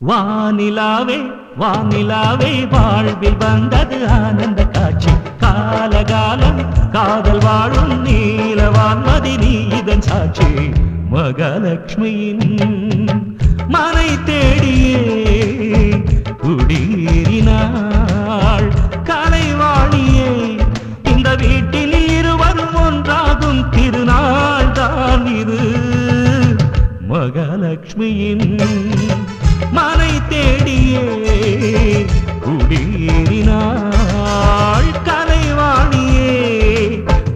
வானிலாவே வானிலாவே வாழ்வில் வந்தது ஆனந்த காட்சி. காலகாலம் காதல் வாழும் நீலவான்மதி நீ இதன் சாட்சி. மகாலட்சுமியின் மனை தேடியே குடியேறினாள் கலைவாணியே. இந்த வீட்டில் இருவரும் ஒன்றாகும் திருநாள் தான் இது. மகாலட்சுமியின் மனை தேடியே குடியேறினாள் கலைவாணியே.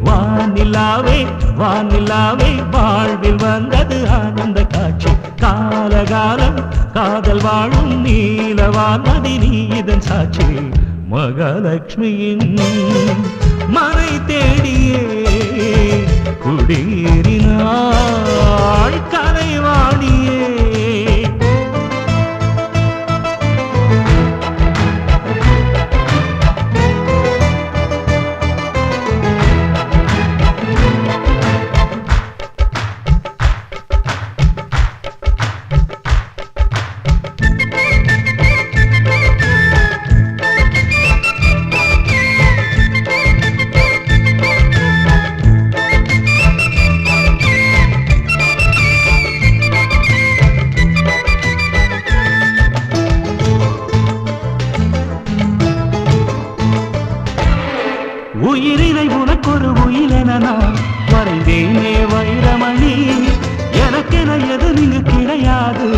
வானிலாவே வானிலாவே வாழ்வில் வந்தது ஆனந்த காட்சி. காலகாலம் காதல் வாழும் நீலவான்மதி நீ இதன் சாட்சி. மகாலட்சுமியின் மனை தேடியே குடியேறினாள் கலைவாணியே. உயிரினை உனக்கொரு உயிரென நான் வரைந்தேனே வைரமணி. எனக்கென எது நீங்க கிடையாது,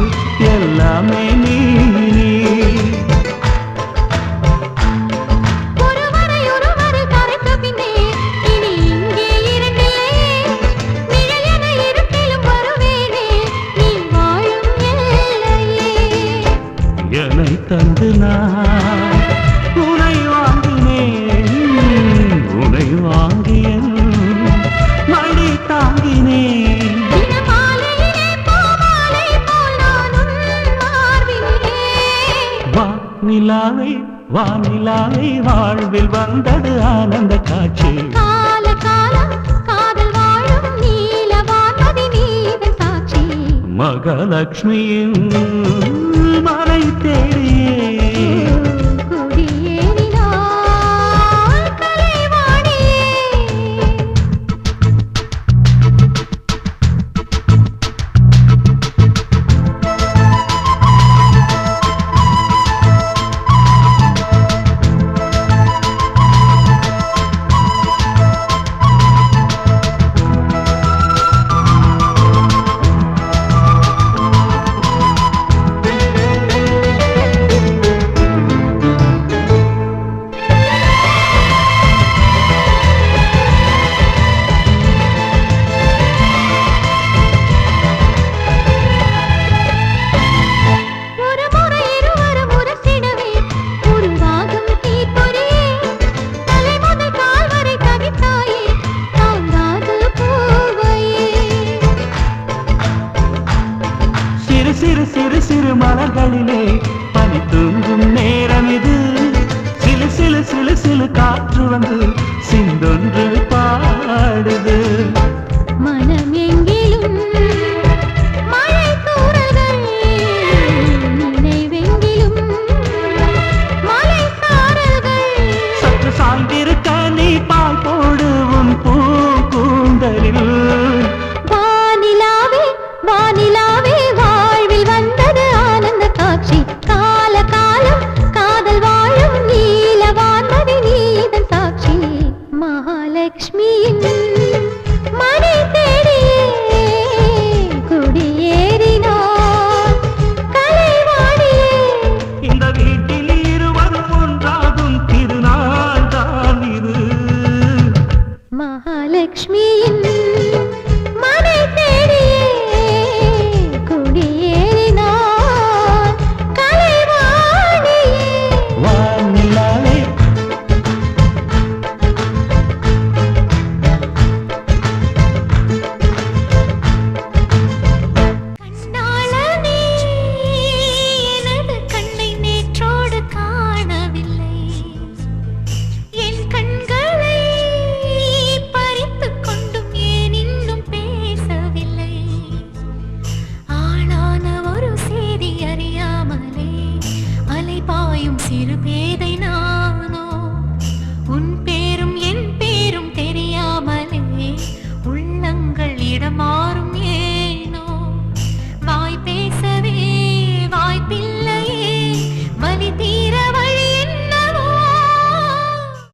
எல்லாமே நீ. என்னை தந்து நான் உனை வாங்கினேன், உனை வாங்கிய மடி தாங்கினேன். வானிலாவே வானிலாவே வாழ்வில் வந்தது ஆனந்த காட்சி. மகாலட்சுமியின் மனை தேடியே பாயும் சிறு பேதை